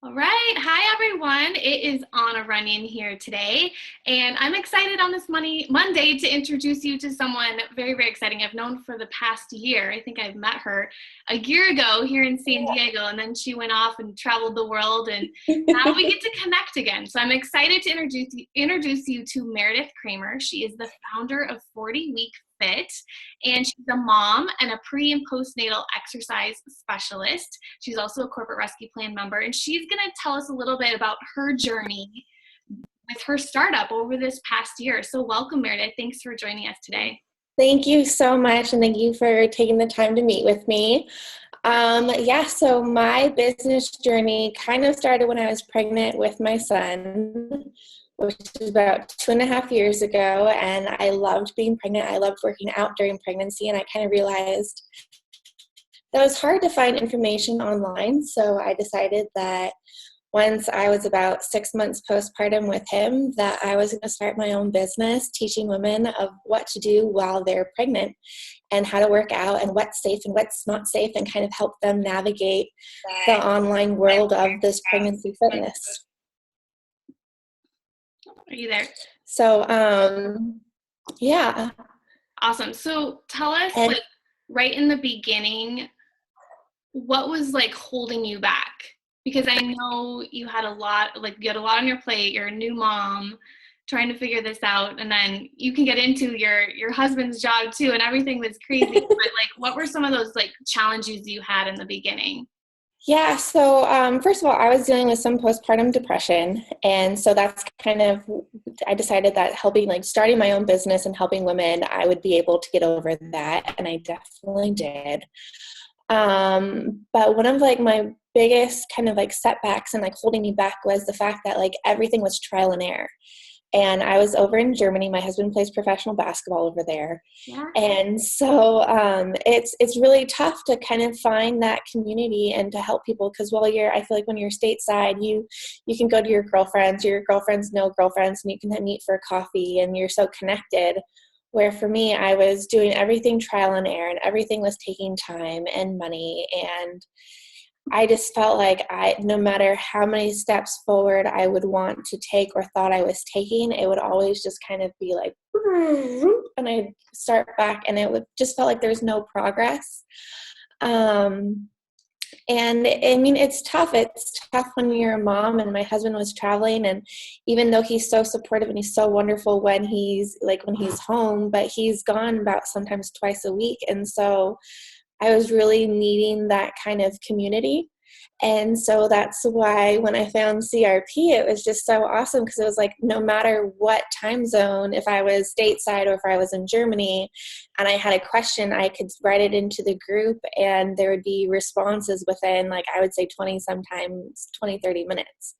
All right. Hi, everyone. It is Anna Runyon here today, and I'm excited on this Monday to introduce you to someone very, very exciting. I've known for the past year. I think I've met her a year ago here in San Diego, and then she went off and traveled the world, and now we get to connect again. So I'm excited to introduce you to Meredith Kramer. She is the founder of 40 Week Fit, and she's a mom and a pre and postnatal exercise specialist. She's also a corporate rescue plan member, and she's going to tell us a little bit about her journey with her startup over this past year. So welcome, Meredith. Thanks for joining us today. Thank you so much, and thank you for taking the time to meet with me. So my business journey kind of started when I was pregnant with my son, which is about 2.5 years ago, and I loved being pregnant. I loved working out during pregnancy, and I kind of realized that it was hard to find information online, so I decided that once I was about 6 months postpartum with him, that I was going to start my own business teaching women of what to do while they're pregnant and how to work out and what's safe and what's not safe, and kind of help them navigate the online world of this pregnancy fitness. Are you there? So, yeah. Awesome. So tell us, right in the beginning, what was holding you back? Because I know you had a lot on your plate. You're a new mom trying to figure this out, and then you can get into your husband's job too, and everything was crazy. But what were some of those challenges you had in the beginning? Yeah, so first of all, I was dealing with some postpartum depression, and so that's I decided that starting my own business and helping women, I would be able to get over that, and I definitely did. But one of my biggest setbacks and holding me back was the fact that everything was trial and error. And I was over in Germany. My husband plays professional basketball over there. Yeah. And so it's really tough to kind of find that community and to help people, because I feel like when you're stateside, you can go to your girlfriends know girlfriends, and you can meet for coffee, and you're so connected. Where for me, I was doing everything trial and error, and everything was taking time and money, and I just felt like no matter how many steps forward I would want to take or thought I was taking, it would always just kind of be and I'd start back, and it would just felt like there's no progress. And I mean, it's tough. It's tough when you're a mom, and my husband was traveling, and even though he's so supportive and he's so wonderful when he's home, but he's gone about sometimes twice a week. And so I was really needing that kind of community. And so that's why when I found CRP, it was just so awesome, because it was no matter what time zone, if I was stateside or if I was in Germany and I had a question, I could write it into the group, and there would be responses within I would say 30 minutes.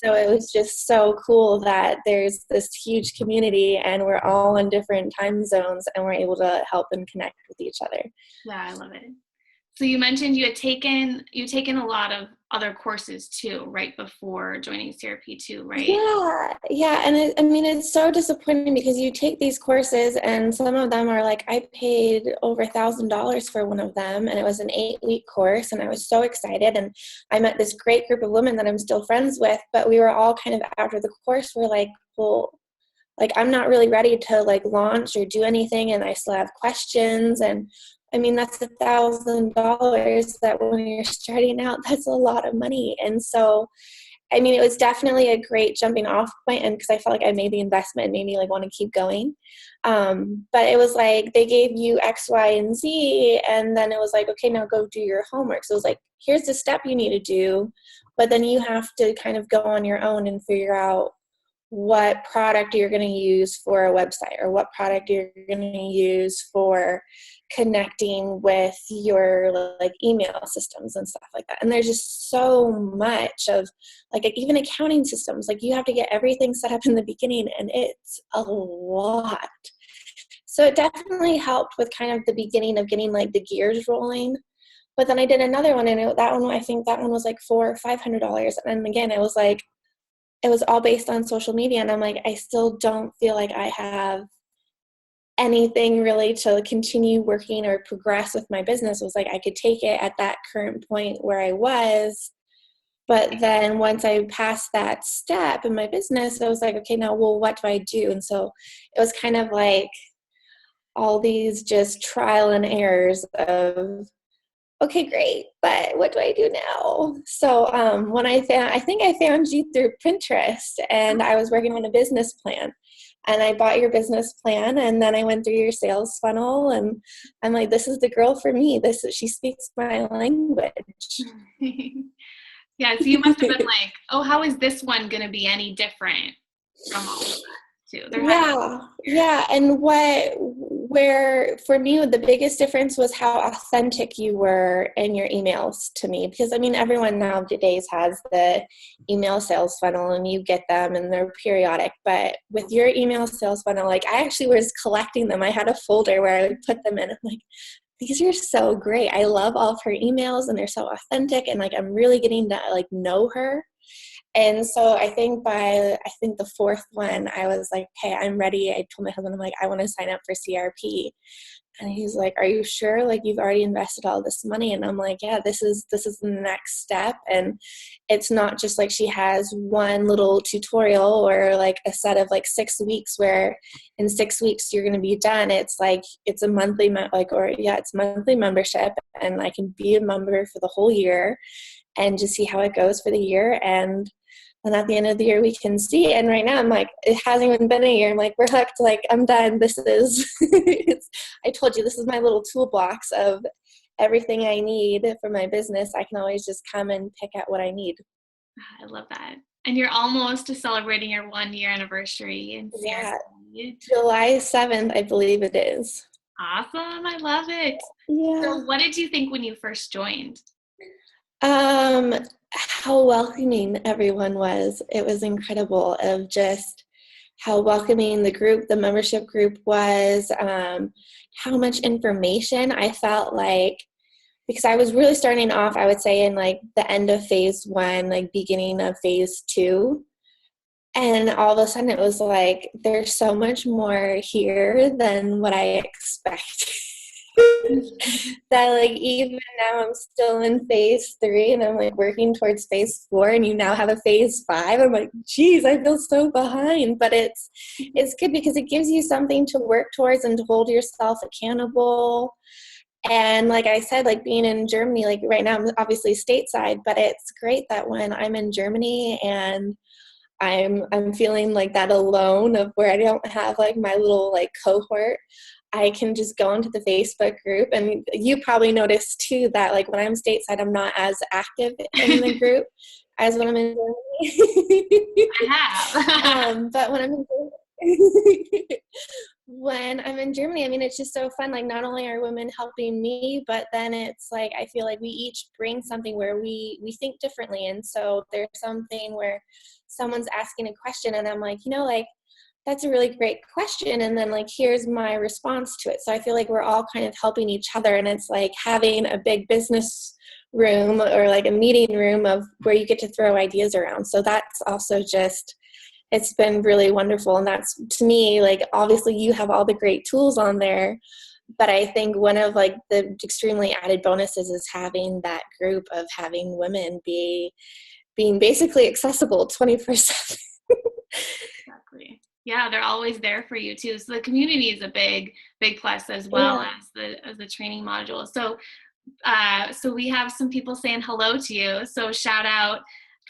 So it was just so cool that there's this huge community, and we're all in different time zones, and we're able to help and connect with each other. Yeah, I love it. So you mentioned you'd taken a lot of other courses too, right before joining CRP too, right? Yeah. And it's so disappointing, because you take these courses, and some of them are I paid over $1,000 for one of them, and it was an 8-week course, and I was so excited, and I met this great group of women that I'm still friends with, but we were all kind of, after the course, we're well, I'm not really ready to launch or do anything, and I still have questions. And I mean, that's $1,000 that when you're starting out, that's a lot of money. And so, I mean, it was definitely a great jumping off point, and because I felt like I made the investment and made me want to keep going. But it was they gave you X, Y, and Z, and then it was okay, now go do your homework. So it was here's the step you need to do, but then you have to kind of go on your own and figure out what product you're going to use for a website, or what product you're going to use for connecting with your email systems and stuff like that. And there's just so much of even accounting systems, you have to get everything set up in the beginning, and it's a lot. So it definitely helped with kind of the beginning of getting the gears rolling. But then I did another one, and I think that one was $400 or $500. And again, it was all based on social media, and I'm I still don't feel like I have anything really to continue working or progress with my business. It was I could take it at that current point where I was, But then once I passed that step in my business, I was like, okay, now, well, what do I do? And so it was kind of like all these just trial and errors of, okay, great, but what do I do now? So when I think I found you through Pinterest, and I was working on a business plan, and I bought your business plan, and then I went through your sales funnel, and I'm like, this is the girl for me. She speaks my language. Yeah, so you must have been like, oh, how is this one going to be any different from all of that too? Yeah. And where for me, the biggest difference was how authentic you were in your emails to me. Because I mean, everyone nowadays has the email sales funnel, and you get them and they're periodic. But with your email sales funnel, like, I actually was collecting them. I had a folder where I would put them in. I'm like, these are so great. I love all of her emails, and they're so authentic, and like, I'm really getting to like know her. And so I think the fourth one, I was like, hey, I'm ready. I told my husband, I'm like, I want to sign up for CRP. And he's like, are you sure? Like, you've already invested all this money? And I'm like, yeah, this is the next step. And it's not just like she has one little tutorial or like a set of like 6 weeks where in 6 weeks you're going to be done. It's like, it's a monthly, it's monthly membership, and I can be a member for the whole year and just see how it goes for the year. And then at the end of the year, we can see. And right now, I'm like, it hasn't even been a year. I'm like, we're hooked. Like, I'm done. This is, I told you, this is my little toolbox of everything I need for my business. I can always just come and pick out what I need. I love that. And you're almost celebrating your 1-year anniversary in CRP. Yeah, July 7th, I believe it is. Awesome. I love it. Yeah. So what did you think when you first joined? How welcoming everyone was. It was incredible, of just how welcoming the membership group was, how much information I felt like, because I was really starting off, I would say, in like the end of phase 1, like beginning of phase 2. And all of a sudden it was like, there's so much more here than what I expected. That like, even now I'm still in phase 3, and I'm like working towards phase 4, and you now have a phase 5. I'm like, geez, I feel so behind. But it's good because it gives you something to work towards and to hold yourself accountable. And like I said, like being in Germany, like right now I'm obviously stateside, but it's great that when I'm in Germany and I'm feeling like that alone, of where I don't have like my little like cohort, I can just go into the Facebook group. And you probably noticed too that like when I'm stateside, I'm not as active in the group as when I'm in Germany. I have. But when I'm in Germany, I mean, it's just so fun. Like, not only are women helping me, but then it's like, I feel like we each bring something where we think differently. And so there's something where someone's asking a question, and I'm like, like, that's a really great question. And then like, here's my response to it. So I feel like we're all kind of helping each other. And it's like having a big business room or like a meeting room of where you get to throw ideas around. So that's also just, it's been really wonderful. And that's, to me, like, obviously you have all the great tools on there, but I think one of like the extremely added bonuses is having that group of having women being basically accessible 24/7. Exactly. Yeah, they're always there for you too. So the community is a big plus, as well as the training module. So so we have some people saying hello to you. So shout out,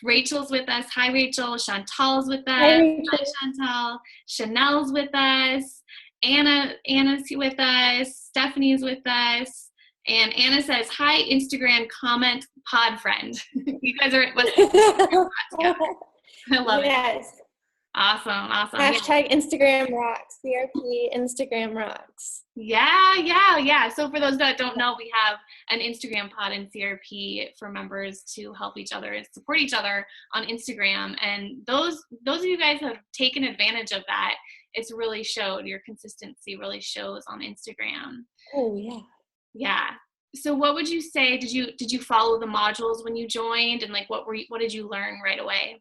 Rachel's with us. Hi, Rachel. Chantal's with us. Hi, Chantal. Chanel's with us. Anna's with us. Stephanie's with us. And Anna says, hi, Instagram comment pod friend. You guys are together. I love it. Awesome. Hashtag Instagram rocks. CRP Instagram rocks. Yeah. So for those that don't know, we have an Instagram pod in CRP for members to help each other and support each other on Instagram. And those of you guys have taken advantage of that. It's really showed. Your consistency really shows on Instagram. Oh yeah. Yeah. So what would you say? Did you follow the modules when you joined, and like what did you learn right away?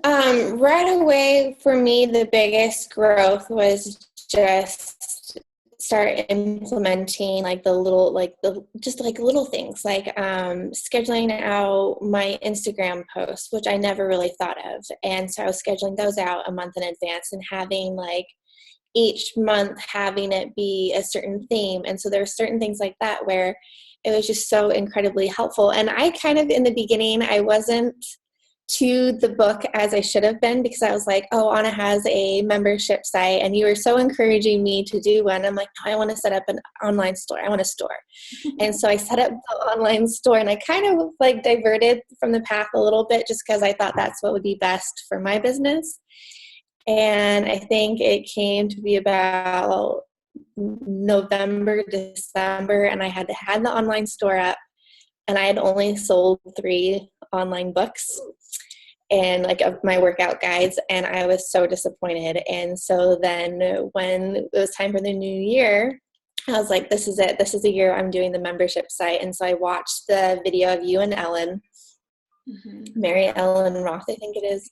Right away, for me, the biggest growth was just start implementing like the little, like the, just like little things like scheduling out my Instagram posts, which I never really thought of. And so I was scheduling those out a month in advance and having like each month having it be a certain theme. And so there are certain things like that where it was just so incredibly helpful. And I kind of, in the beginning, I wasn't to the book as I should have been, because I was like, oh, Anna has a membership site and you were so encouraging me to do one. I'm like, no, I want to set up an online store. I want a store. And so I set up the online store, and I kind of like diverted from the path a little bit just because I thought that's what would be best for my business. And I think it came to be about November, December, and I had the online store up, and I had only sold 3 online books and like of my workout guides, and I was so disappointed. And so then when it was time for the new year, I was like, this is it. This is the year I'm doing the membership site. And so I watched the video of you and Ellen, Mary Ellen Roth, I think it is.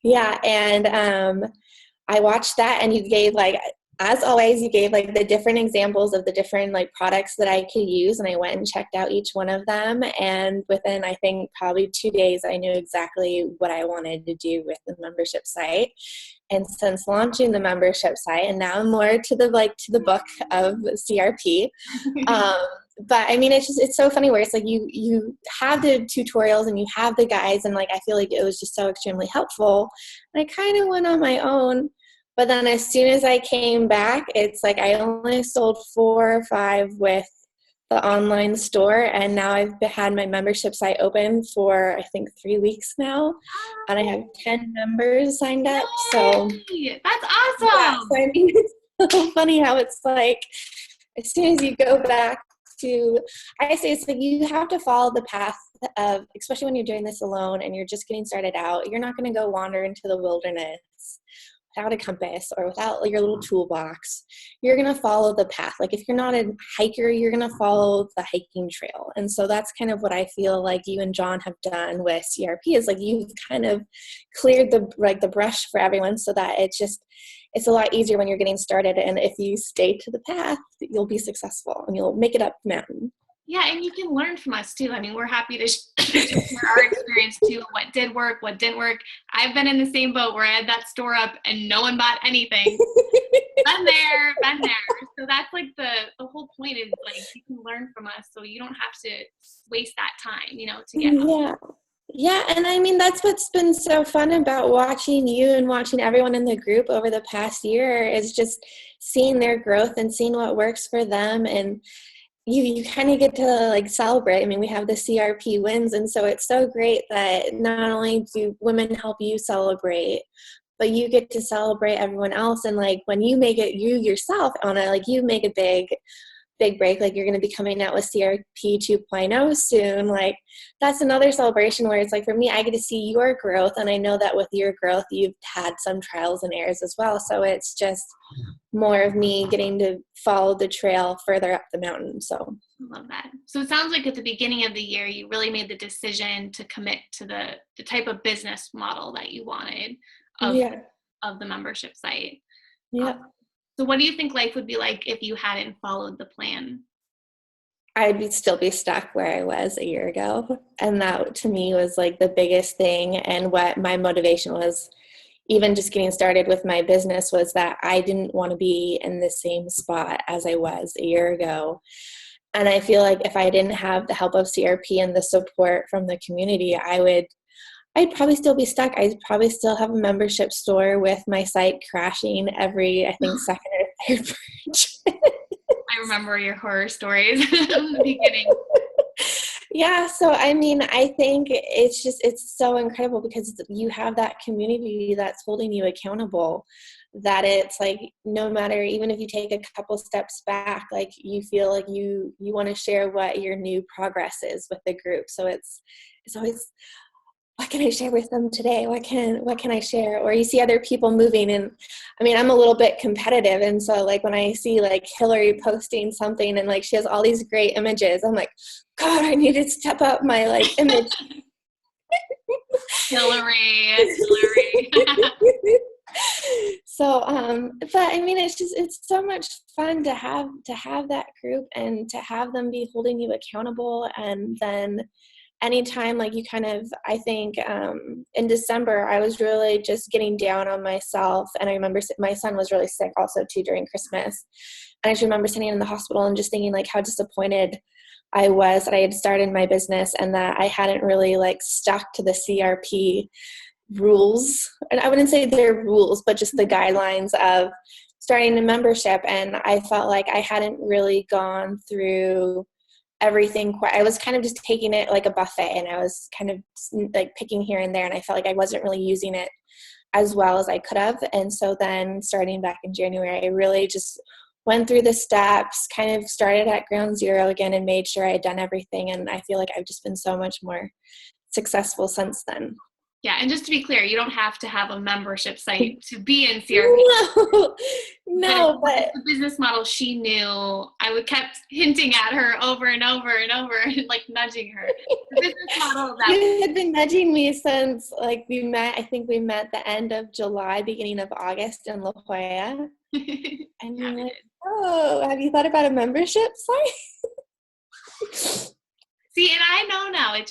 Yeah. And I watched that, and you gave like, as always, you gave like the different examples of the different like products that I could use. And I went and checked out each one of them. And within, I think probably 2 days, I knew exactly what I wanted to do with the membership site. And since launching the membership site, and now I'm more to the book of CRP. But I mean, it's so funny where it's like you have the tutorials and you have the guides, and like I feel like it was just so extremely helpful. And I kind of went on my own. But then as soon as I came back, it's like I only sold 4 or 5 with the online store. And now I've had my membership site open for, I think, 3 weeks now. And I have 10 members signed up. So that's awesome. Yeah, so I mean, it's so funny how it's like, as soon as you go back to, I say it's like you have to follow the path of, especially when you're doing this alone and you're just getting started out, you're not going to go wander into the wilderness without a compass or without your little toolbox. You're going to follow the path. Like if you're not a hiker, you're going to follow the hiking trail. And so that's kind of what I feel like you and John have done with CRP, is like you've kind of cleared the brush for everyone, so that it's a lot easier when you're getting started. And if you stay to the path, you'll be successful and you'll make it up the mountain. Yeah, and you can learn from us too. I mean, we're happy to share our experience too, what did work, what didn't work. I've been in the same boat where I had that store up and no one bought anything. been there. So that's like the whole point is like you can learn from us, so you don't have to waste that time, to get help. Yeah, and I mean, that's what's been so fun about watching you and watching everyone in the group over the past year, is just seeing their growth and seeing what works for them. And you kind of get to like celebrate. I mean, we have the CRP wins, and so it's so great that not only do women help you celebrate, but you get to celebrate everyone else. And like when you make it, you yourself, Anna, like you make a big break, like you're going to be coming out with CRP 2.0 soon. Like that's another celebration where it's like, for me, I get to see your growth. And I know that with your growth, you've had some trials and errors as well. So it's just more of me getting to follow the trail further up the mountain. So I love that. So it sounds like at the beginning of the year, you really made the decision to commit to the type of business model that you wanted of the membership site. Yeah. So what do you think life would be like if you hadn't followed the plan? I'd still be stuck where I was a year ago. And that to me was like the biggest thing. And what my motivation was, even just getting started with my business, was that I didn't want to be in the same spot as I was a year ago. And I feel like if I didn't have the help of CRP and the support from the community, I'd probably still be stuck. I'd probably still have a membership store with my site crashing every, I think, second or third purchase. I remember your horror stories in the beginning. Yeah. So, I mean, I think it's so incredible because you have that community that's holding you accountable, that it's like, no matter, even if you take a couple steps back, like you feel like you want to share what your new progress is with the group. So it's always, what can I share with them today? What can I share? Or you see other people moving, and I mean, I'm a little bit competitive. And so like when I see like Hillary posting something and like she has all these great images, I'm like, God, I need to step up my like image. Hillary. But I mean, it's so much fun to have that group and to have them be holding you accountable. And then anytime, like, you kind of, I think, in December, I was really just getting down on myself. And I remember my son was really sick also too during Christmas. And I just remember sitting in the hospital and just thinking like how disappointed I was that I had started my business and that I hadn't really like stuck to the CRP rules. And I wouldn't say they're rules, but just the guidelines of starting a membership. And I felt like I hadn't really gone through everything quite. I was kind of just taking it like a buffet, and I was kind of like picking here and there, and I felt like I wasn't really using it as well as I could have. And so then starting back in January, I really just went through the steps, kind of started at ground zero again and made sure I had done everything. And I feel like I've just been so much more successful since then. Yeah, and just to be clear, you don't have to have a membership site to be in CRP. But the business model she knew, I would kept hinting at her over and over and over, and like nudging her. The business model that you had been nudging me since like we met. I think we met the end of July, beginning of August in La Jolla. And you're like, oh, have you thought about a membership site? See, and I know now. I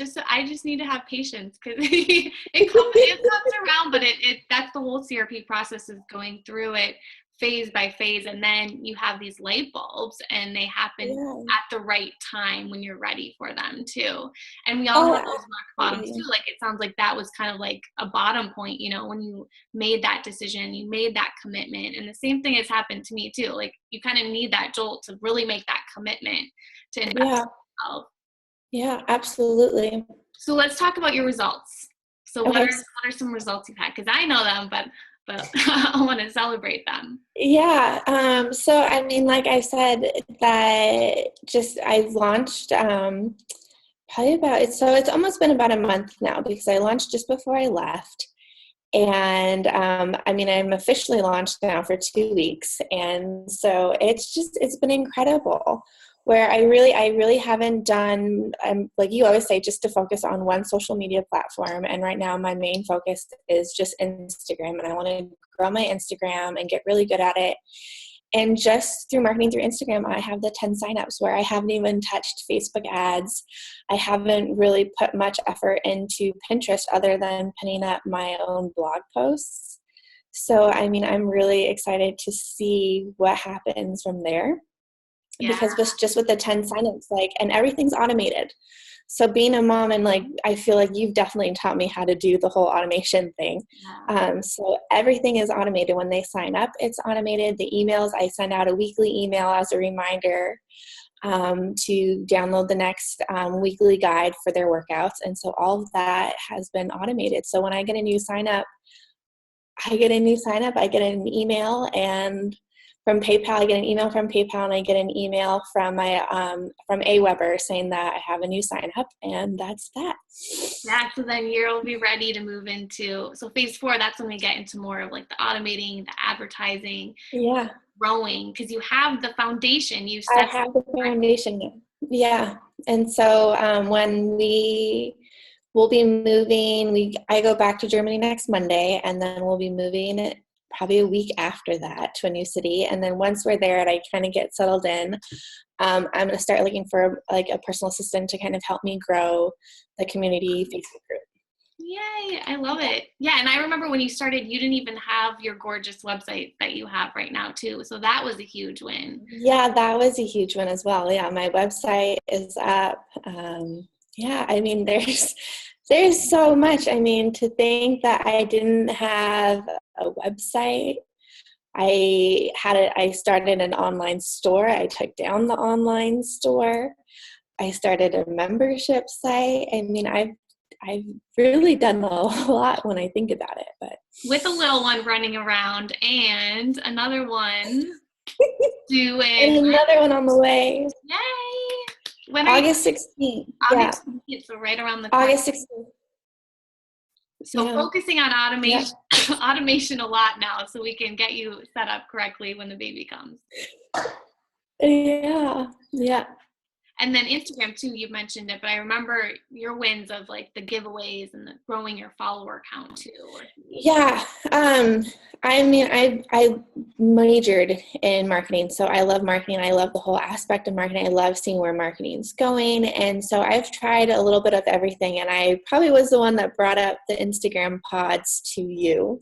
just need to have patience because it comes around, but that's the whole CRP process is going through it phase by phase, and then you have these light bulbs, and they happen at the right time when you're ready for them too. And we all have those rock bottoms too. Like it sounds like that was kind of like a bottom point, when you made that decision, you made that commitment. And the same thing has happened to me too. Like you kind of need that jolt to really make that commitment to invest in yourself. Yeah, absolutely. So let's talk about your results. So what are some results you've had? Because I know them, but I want to celebrate them. Yeah. So I mean, like I said, that just I launched probably it's almost been about a month now because I launched just before I left. And I mean, I'm officially launched now for 2 weeks. And so it's been incredible. Where I really haven't done, like you always say, just to focus on one social media platform. And right now my main focus is just Instagram. And I want to grow my Instagram and get really good at it. And just through marketing through Instagram, I have the 10 signups where I haven't even touched Facebook ads. I haven't really put much effort into Pinterest other than pinning up my own blog posts. So, I mean, I'm really excited to see what happens from there. Yeah. Because just with the 10 signups, and everything's automated. So being a mom and I feel like you've definitely taught me how to do the whole automation thing. Yeah. So everything is automated when they sign up. It's automated. The emails, I send out a weekly email as a reminder to download the next weekly guide for their workouts. And so all of that has been automated. So when I get a new sign up, I get an email, and from PayPal, I get an email from PayPal, and I get an email from my from Aweber saying that I have a new sign up, and that's that. Yeah, so then you'll be ready to move into phase 4. That's when we get into more of the automating, the advertising, growing, because you have the foundation. I have the foundation. Yeah, and so when we'll be moving. I go back to Germany next Monday, and then we'll be moving probably a week after that to a new city. And then once we're there and I kind of get settled in, I'm going to start looking for a personal assistant to kind of help me grow the community Facebook group. Yay, I love it. Yeah, and I remember when you started, you didn't even have your gorgeous website that you have right now too. So that was a huge win. Yeah, that was a huge win as well. Yeah, my website is up. I mean, there's so much. I mean, to think that I didn't have a website. I started an online store. I took down the online store. I started a membership site. I mean, I've really done a lot when I think about it. But with a little one running around and another one and another one on the way. Yay! When August 16th. August 16th, so right around the corner. August 16th. So focusing on automation a lot now, so we can get you set up correctly when the baby comes. Yeah. And then Instagram too, you mentioned it, but I remember your wins of like the giveaways and the growing your follower count too. Yeah. I mean, I majored in marketing, so I love marketing. I love the whole aspect of marketing. I love seeing where marketing's going. And so I've tried a little bit of everything, and I probably was the one that brought up the Instagram pods to you.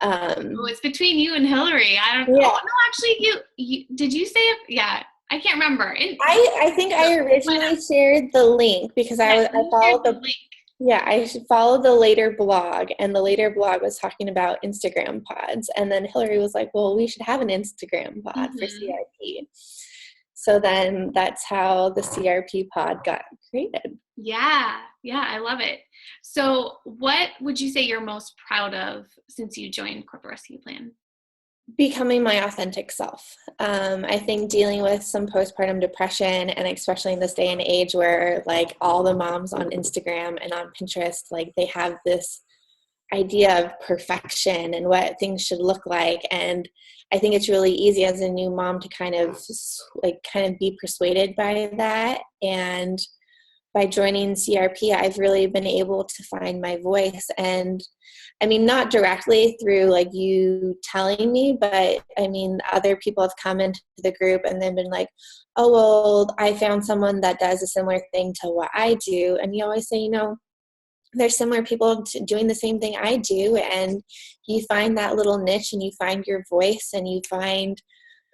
Oh, it's between you and Hillary. I don't know. Yeah. Oh, no, actually, you did you say it? Yeah, I can't remember. I think I originally shared the link because I followed the link. Yeah, I followed the later blog, and the later blog was talking about Instagram pods. And then Hillary was like, well, we should have an Instagram pod for CRP. So then that's how the CRP pod got created. Yeah, I love it. So what would you say you're most proud of since you joined Corporate Rescue Plan? Becoming my authentic self. I think dealing with some postpartum depression, and especially in this day and age where like all the moms on Instagram and on Pinterest, like they have this idea of perfection and what things should look like. And I think it's really easy as a new mom to kind of be persuaded by that. And by joining CRP, I've really been able to find my voice. And I mean, not directly through like you telling me, but I mean, other people have come into the group and they've been like, oh, well, I found someone that does a similar thing to what I do. And you always say, there's similar people doing the same thing I do. And you find that little niche and you find your voice and you find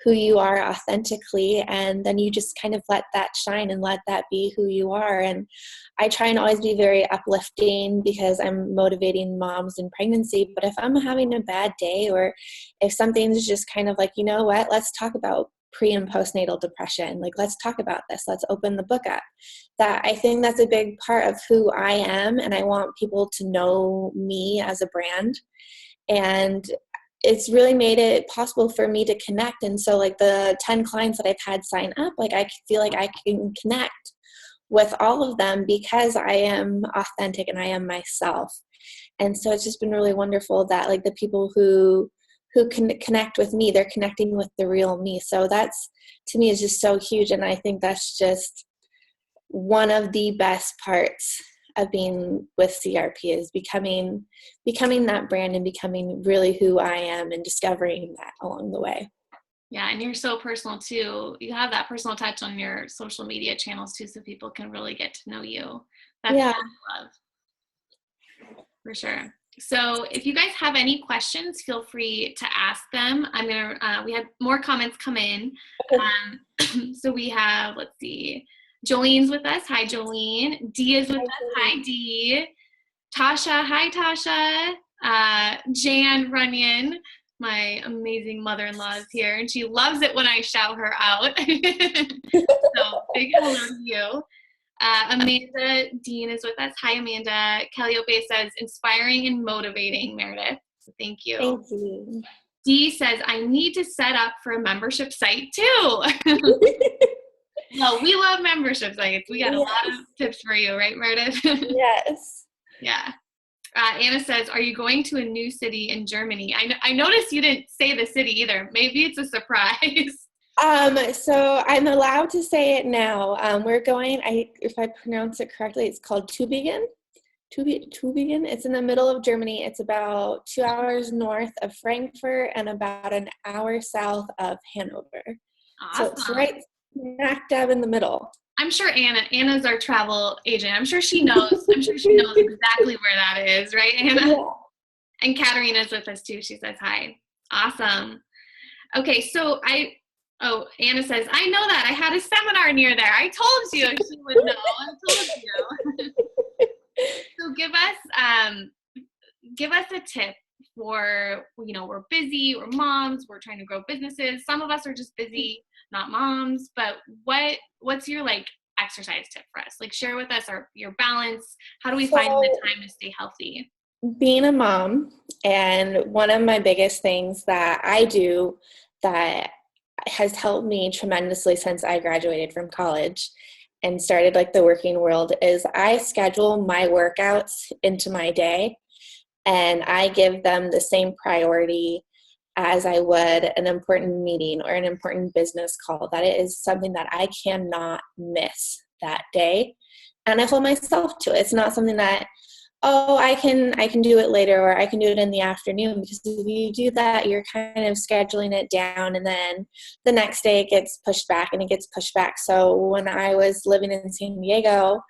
who you are authentically, and then you just kind of let that shine and let that be who you are. And I try and always be very uplifting because I'm motivating moms in pregnancy. But if I'm having a bad day, or if something's just kind of like, you know what, let's talk about pre and postnatal depression, like let's talk about this, let's open the book up, that I think that's a big part of who I am. And I want people to know me as a brand. And it's really made it possible for me to connect. And so like the 10 clients that I've had sign up, like I feel like I can connect with all of them because I am authentic and I am myself. And so it's just been really wonderful that like the people who can connect with me, they're connecting with the real me. So that's, to me, is just so huge. And I think that's just one of the best parts of being with CRP, is becoming that brand and becoming really who I am and discovering that along the way. Yeah, and you're so personal too. You have that personal touch on your social media channels too, so people can really get to know you. That's what I love. For sure. So if you guys have any questions, feel free to ask them. We had more comments come in. Okay. So we have, let's see, Jolene's with us. Hi, Jolene. Dee is with us. Hi, Dee. Tasha. Hi, Tasha. Jan Runyon, my amazing mother-in-law, is here, and she loves it when I shout her out. So big hello to you. Amanda Dean is with us. Hi, Amanda. Calliope says, inspiring and motivating, Meredith. Thank you. Thank you. Dee says, I need to set up for a membership site too. Well, we love membership sites. We got a lot of tips for you, right, Meredith? Yes. Yeah. Anna says, are you going to a new city in Germany? I noticed you didn't say the city either. Maybe it's a surprise. So I'm allowed to say it now. We're going, if I pronounce it correctly, it's called Tübingen. Tübingen. It's in the middle of Germany. It's about 2 hours north of Frankfurt and about an hour south of Hanover. Awesome. So it's right smack dab in the middle. I'm sure Anna's our travel agent. I'm sure she knows. I'm sure she knows exactly where that is, right, Anna? Yeah. And Katarina's with us too. She says hi. Awesome. Okay, so Anna says, I know that. I had a seminar near there. I told you she would know. I told you. So give us a tip for, we're busy, we're moms, we're trying to grow businesses. Some of us are just busy, not moms, but what's your exercise tip for us? Share with us your balance. How do we find the time to stay healthy? Being a mom, and one of my biggest things that I do that has helped me tremendously since I graduated from college and started the working world is I schedule my workouts into my day, and I give them the same priority as I would an important meeting or an important business call, that it is something that I cannot miss that day. And I hold myself to it. It's not something that, oh, I can do it later, or I can do it in the afternoon, because if you do that, you're kind of scheduling it down, and then the next day it gets pushed back and it gets pushed back. So when I was living in San Diego,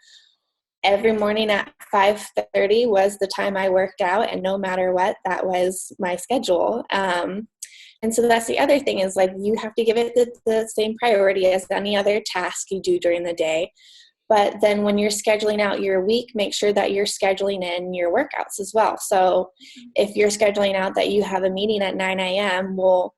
every morning at 5:30 was the time I worked out, and no matter what, that was my schedule. And so that's the other thing, is like, you have to give it the same priority as any other task you do during the day. But then when you're scheduling out your week, make sure that you're scheduling in your workouts as well. So if you're scheduling out that you have a meeting at 9 a.m., well,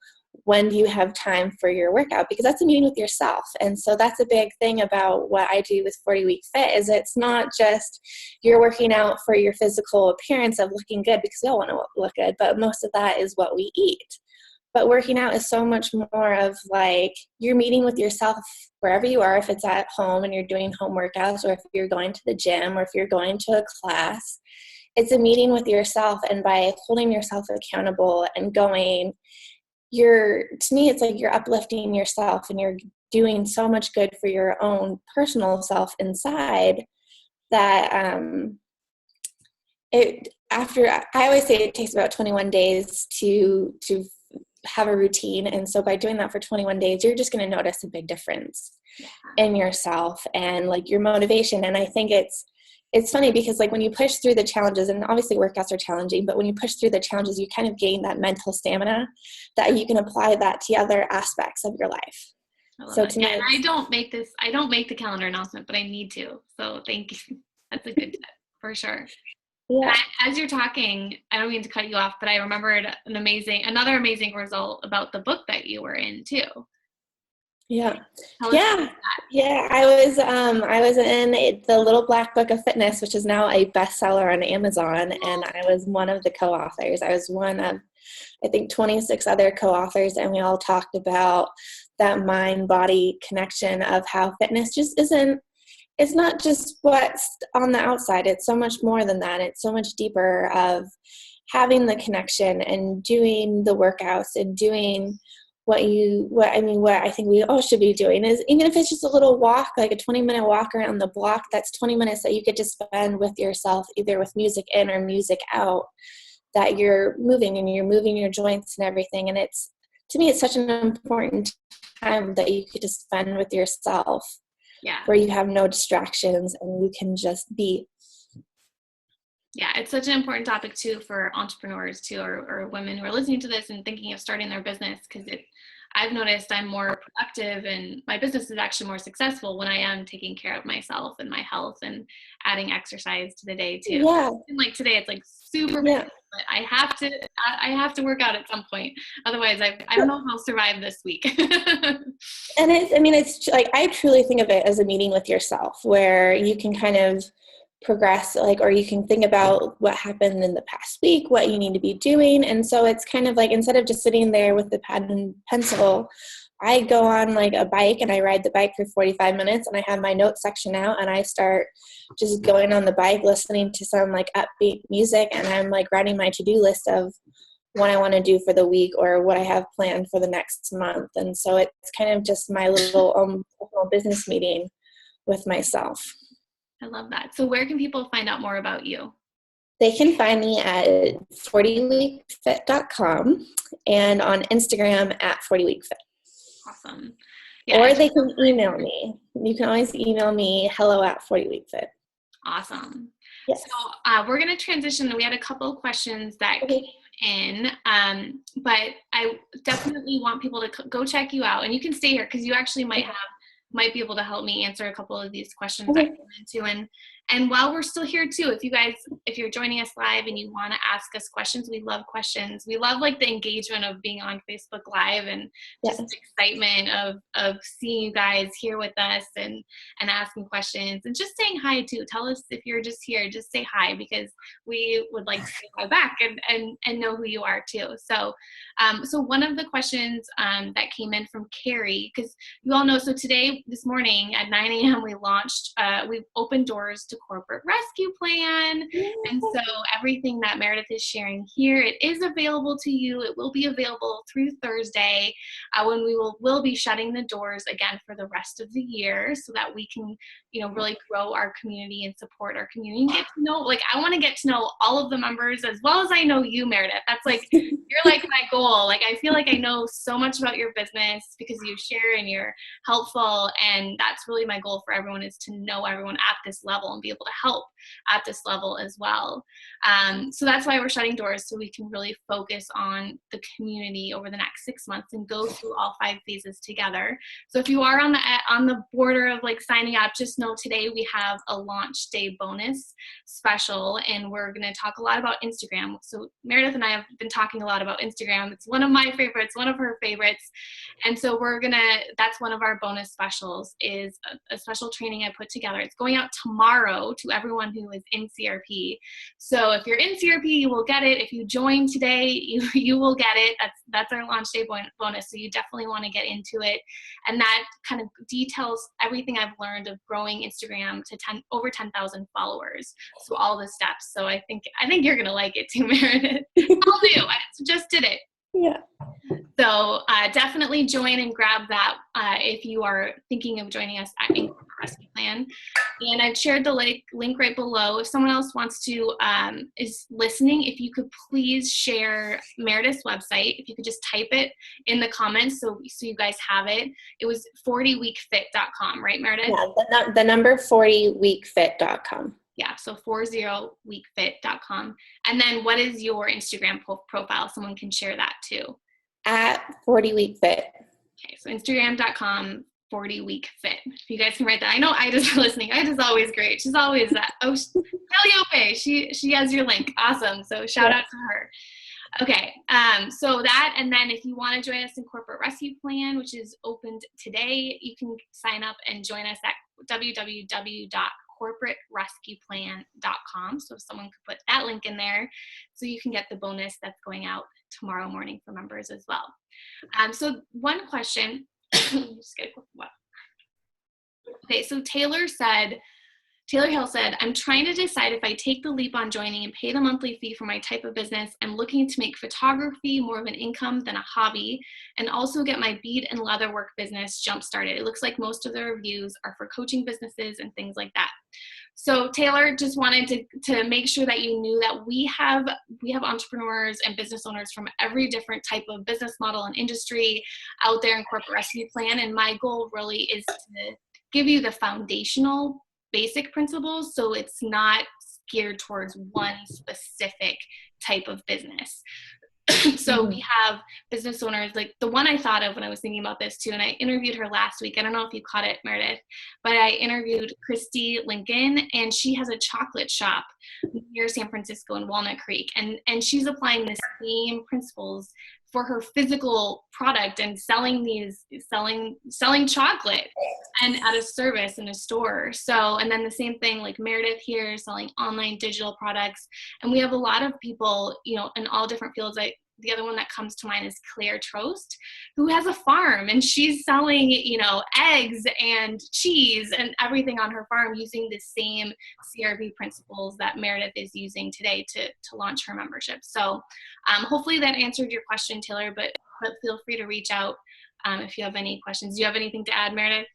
when do you have time for your workout? Because that's a meeting with yourself. And so that's a big thing about what I do with 40 Week Fit, is it's not just you're working out for your physical appearance of looking good, because we all want to look good, but most of that is what we eat. But working out is so much more of like, you're meeting with yourself wherever you are, if it's at home and you're doing home workouts, or if you're going to the gym, or if you're going to a class. It's a meeting with yourself, and by holding yourself accountable and going, to me, it's like you're uplifting yourself, and you're doing so much good for your own personal self inside, that I always say it takes about 21 days to have a routine. And so by doing that for 21 days, you're just going to notice a big difference in yourself and like your motivation. And I think it's funny, because like when you push through the challenges, and obviously workouts are challenging, but when you push through the challenges, you kind of gain that mental stamina that you can apply that to other aspects of your life. So to me, and I don't make the calendar announcement, but I need to. So thank you. That's a good tip for sure. Yeah. As you're talking, I don't mean to cut you off, but I remembered another amazing result about the book that you were in too. Yeah. Yeah. I was in the Little Black Book of Fitness, which is now a bestseller on Amazon. And I was one of the co-authors. I was one of, I think, 26 other co-authors. And we all talked about that mind-body connection of how fitness just it's not just what's on the outside. It's so much more than that. It's so much deeper, of having the connection and doing the workouts and doing what I think we all should be doing, is even if it's just a little walk, like a 20-minute walk around the block, that's 20 minutes that you get to spend with yourself, either with music in or music out, that you're moving and you're moving your joints and everything. And to me, it's such an important time that you get to spend with yourself. Yeah. Where you have no distractions and you can just be. Yeah, it's such an important topic too for entrepreneurs too, or women who are listening to this and thinking of starting their business, because I've noticed I'm more productive and my business is actually more successful when I am taking care of myself and my health and adding exercise to the day too. Yeah. And like today, it's like super busy, but I have to work out at some point. Otherwise, I don't know if I'll survive this week. And it's like, I truly think of it as a meeting with yourself, where you can kind of progress, like, or you can think about what happened in the past week, what you need to be doing. And so it's kind of like, instead of just sitting there with the pad and pencil, I go on like a bike and I ride the bike for 45 minutes, and I have my notes section out, and I start just going on the bike, listening to some like upbeat music, and I'm like writing my to-do list of what I want to do for the week or what I have planned for the next month. And so it's kind of just my little business meeting with myself. I love that. So where can people find out more about you? They can find me at 40weekfit.com and on Instagram at 40weekfit. Awesome. Yeah, or they can email me. You can always email me, hello@40weekfit. Awesome. Yes. So we're going to transition. We had a couple of questions that came in, but I definitely want people to go check you out, and you can stay here because you actually might be able to help me answer a couple of these questions I came into. And while we're still here too, if you're joining us live and you want to ask us questions, we love questions. We love like the engagement of being on Facebook Live and just the excitement of seeing you guys here with us and asking questions and just saying hi too. Tell us if you're just here, just say hi, because we would like to say hi back and know who you are too. So one of the questions that came in from Carrie, because you all know, so this morning at 9 a.m. we launched, we've opened doors to corporate rescue plan. And so everything that Meredith is sharing here, it is available to you. It will be available through Thursday, when we will be shutting the doors again for the rest of the year, so that we can, really grow our community and support our community and get to know, like, I want to get to know all of the members as well as I know you, Meredith. That's like, you're like my goal. Like, I feel like I know so much about your business because you share and you're helpful. And that's really my goal for everyone, is to know everyone at this level and be able to help at this level as well. So that's why we're shutting doors, so we can really focus on the community over the next 6 months and go through all 5 phases together. So if you are on the border of like signing up, just know today we have a launch day bonus special, and we're going to talk a lot about Instagram. So Meredith and I have been talking a lot about Instagram. It's one of my favorites, one of her favorites. And so that's one of our bonus specials, is a special training I put together. It's going out tomorrow to everyone who is in CRP. So if you're in CRP, you will get it. If you join today, you will get it. That's our launch day bonus. So you definitely want to get into it. And that kind of details everything I've learned of growing Instagram to over 10,000 followers. So all the steps. So I think you're going to like it too, Meredith. All new. I just did it. Yeah. So definitely join and grab that if you are thinking of joining us at Corporate Rescue Plan. And I've shared the link right below. If someone else wants to, is listening, if you could please share Meredith's website. If you could just type it in the comments so you guys have it. It was 40weekfit.com, right, Meredith? Yeah, the number 40weekfit.com. Yeah, so 40weekfit.com. And then what is your Instagram profile? Someone can share that too. At 40weekfit. Okay, so Instagram.com 40weekfit. If you guys can write that. I know Ida's listening. Ida's always great. She's always that. Oh, Calliope, she has your link. Awesome. So shout out to her. Okay, so that, and then if you want to join us in Corporate Rescue Plan, which is opened today, you can sign up and join us at www.corporaterescueplan.com. So if someone could put that link in there, so you can get the bonus that's going out tomorrow morning for members as well. So one question, just get a quick one. Okay, so Taylor Hill said, I'm trying to decide if I take the leap on joining and pay the monthly fee for my type of business. I'm looking to make photography more of an income than a hobby, and also get my bead and leatherwork business jump started. It looks like most of the reviews are for coaching businesses and things like that. So Taylor, just wanted to make sure that you knew that we have entrepreneurs and business owners from every different type of business model and industry out there in Corporate Rescue Plan. And my goal really is to give you the foundational basic principles, so it's not geared towards one specific type of business. So we have business owners, like the one I thought of when I was thinking about this too, and I interviewed her last week. I don't know if you caught it, Meredith, but I interviewed Christy Lincoln, and she has a chocolate shop near San Francisco in Walnut Creek, and she's applying the same principles for her physical product and selling chocolate and at a service in a store. So, and then the same thing, like Meredith here, selling online digital products. And we have a lot of people, in all different fields. The other one that comes to mind is Claire Trost, who has a farm, and she's selling, eggs and cheese and everything on her farm using the same CRP principles that Meredith is using today to launch her membership. So hopefully that answered your question, Taylor, but feel free to reach out if you have any questions. Do you have anything to add, Meredith?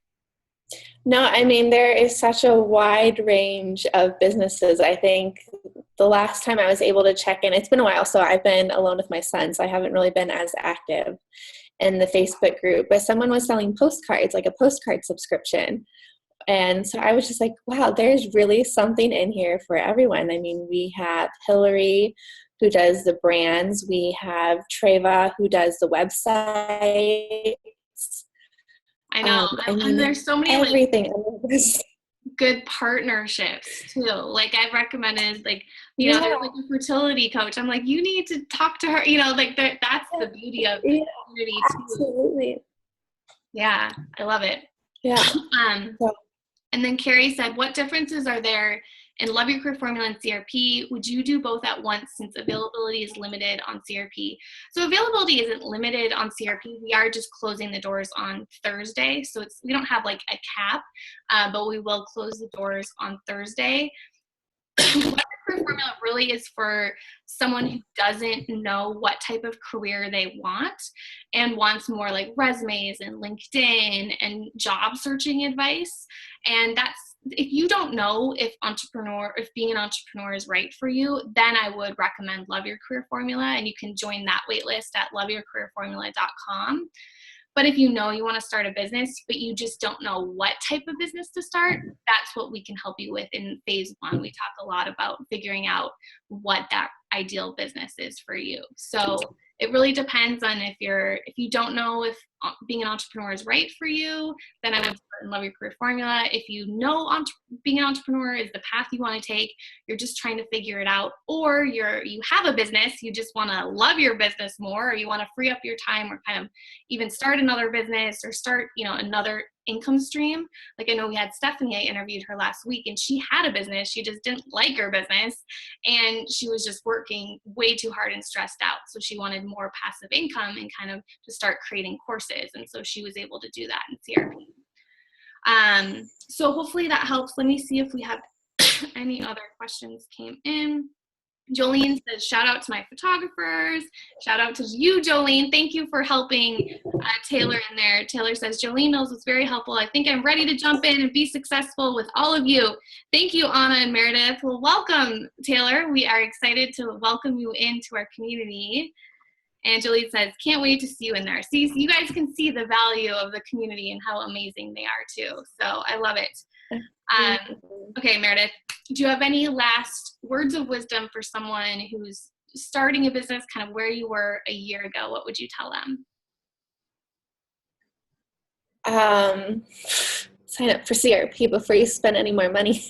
No, I mean, there is such a wide range of businesses. I think the last time I was able to check in, it's been a while, so I've been alone with my son, so I haven't really been as active in the Facebook group, but someone was selling postcards, like a postcard subscription. And so I was just like, wow, there's really something in here for everyone. I mean, we have Hillary, who does the brands. We have Treva, who does the website. I know. And there's so many everything. good partnerships too. Like I've recommended, like, there's like a fertility coach. I'm like, you need to talk to her, like that's the beauty of the community too. Absolutely. Yeah. I love it. Yeah. And then Carrie said, what differences are there And Love Your Career Formula and CRP, would you do both at once since availability is limited on CRP? So availability isn't limited on CRP. We are just closing the doors on Thursday. So we don't have like a cap, but we will close the doors on Thursday. What Career Formula really is for someone who doesn't know what type of career they want and wants more like resumes and LinkedIn and job searching advice. And that's, if you don't know if being an entrepreneur is right for you, then I would recommend Love Your Career Formula, and you can join that waitlist at loveyourcareerformula.com. But if you know you want to start a business, but you just don't know what type of business to start, that's what we can help you with in phase 1. We talk a lot about figuring out what that ideal business is for you. So it really depends on if you don't know if being an entrepreneur is right for you, then I would start and Love Your Career Formula. If you know being an entrepreneur is the path you want to take, you're just trying to figure it out, or you have a business, you just want to love your business more, or you want to free up your time or kind of even start another business or start, another income stream. Like I know we had Stephanie, I interviewed her last week, and she had a business. She just didn't like her business, and she was just working way too hard and stressed out. So she wanted more passive income and kind of to start creating courses. And so she was able to do that in CRP. So hopefully that helps. Let me see if we have any other questions came in. Jolene says, shout out to my photographers. Shout out to you, Jolene. Thank you for helping Taylor in there. Taylor says, Jolene knows was very helpful. I think I'm ready to jump in and be successful with all of you. Thank you, Anna and Meredith. Well, welcome, Taylor. We are excited to welcome you into our community. And Jolene says, can't wait to see you in there. See, so you guys can see the value of the community and how amazing they are too. So I love it. Okay, Meredith, do you have any last words of wisdom for someone who's starting a business, kind of where you were a year ago? What would you tell them? Sign up for CRP before you spend any more money.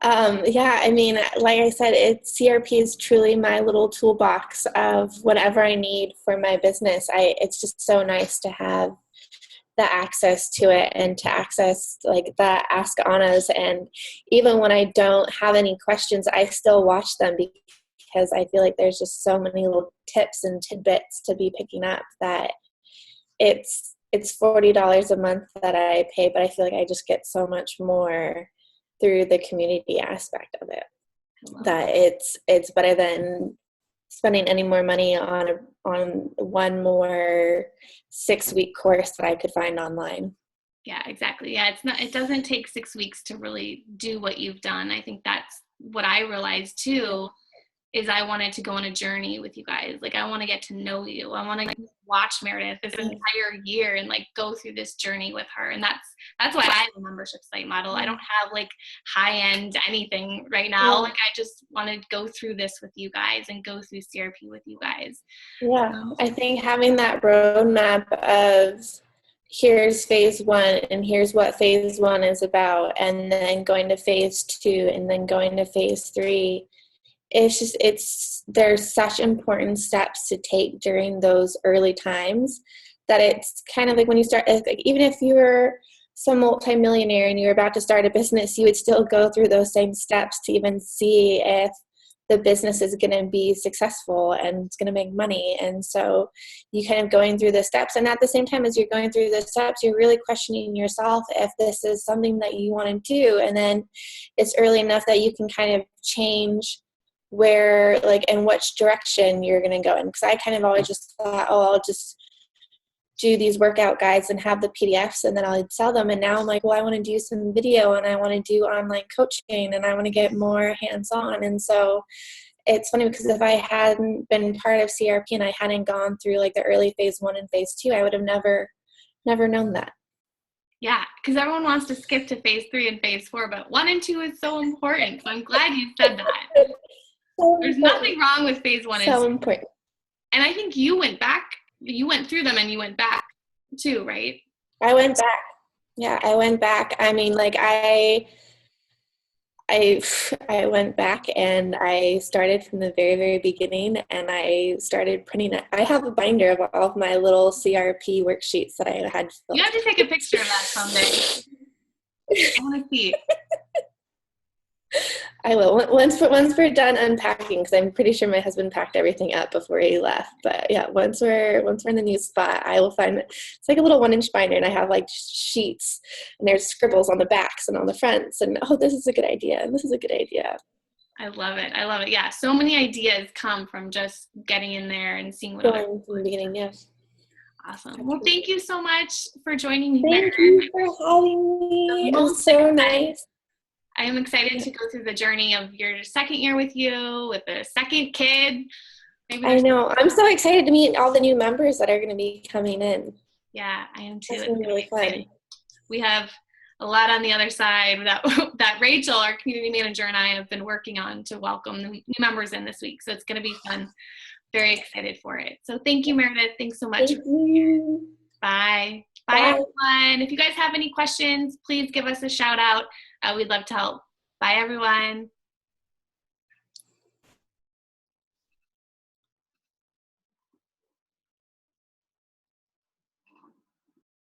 Yeah, I mean, like I said, CRP is truly my little toolbox of whatever I need for my business. It's just so nice to have the access to it and to access like the Ask Annas. And even when I don't have any questions, I still watch them because I feel like there's just so many little tips and tidbits to be picking up that it's $40 a month that I pay, but I feel like I just get so much more through the community aspect of it, that it's better than spending any more money on one more 6-week course that I could find online. Yeah, exactly. Yeah, it doesn't take 6 weeks to really do what you've done. I think that's what I realized too, is I wanted to go on a journey with you guys. Like I want to get to know you. I want to watch Meredith this entire year and like go through this journey with her. And that's why I have a membership site model. I don't have like high-end anything right now. Like I just want to go through this with you guys and go through CRP with you guys. Yeah, I think having that roadmap of here's phase 1 and here's what phase 1 is about, and then going to phase 2 and then going to phase 3, there's such important steps to take during those early times that it's kind of like when you start, like even if you were some multimillionaire and you're about to start a business, you would still go through those same steps to even see if the business is going to be successful and it's going to make money. And so you kind of going through the steps, and at the same time as you're going through the steps, you're really questioning yourself if this is something that you want to do. And then it's early enough that you can kind of change where, like, in which direction you're going to go in. Because I kind of always just thought, I'll just do these workout guides and have the PDFs and then I'll sell them. And now I'm like, well, I want to do some video and I want to do online coaching and I want to get more hands-on. And so it's funny because if I hadn't been part of CRP and I hadn't gone through like the early phase 1 and phase 2, I would have never known that. Yeah, because everyone wants to skip to phase 3 and phase 4, but 1 and 2 is so important. So I'm glad you said that. There's nothing wrong with phase 1 and 2. So important. And I think you went through them and you went back too, right? I went back. Yeah, I went back. I mean, like I went back and I started from the very, very beginning and I started printing it. I have a binder of all of my little CRP worksheets that I had filled. You have to take a picture of that someday. I want to see. I will. Once we're done unpacking, because I'm pretty sure my husband packed everything up before he left. But yeah, once we're in the new spot, I will find it. It's like a little 1-inch binder, and I have like sheets, and there's scribbles on the backs and on the fronts, and oh, this is a good idea, and this is a good idea. I love it. I love it. Yeah, so many ideas come from just getting in there and seeing what other. Going from the beginning, yes. Awesome. Well, thank you so much for joining me, Thank Meredith. you for having me. It was Most so excited. nice. I am excited to go through the journey of your second year with you, with a second kid. Maybe I there's. know. I'm so excited to meet all the new members that are going to be coming in. Yeah, I am too. It's It's going to gonna be really be exciting. fun. We have a lot on the other side that that Rachel, our community manager, and I have been working on to welcome the new members in this week. So it's going to be fun. Very excited for it. So thank you, Meredith. Thanks so much. Thank you. Bye. Bye, Bye. everyone. If you guys have any questions, please give us a shout out. We'd love to help. Bye, everyone.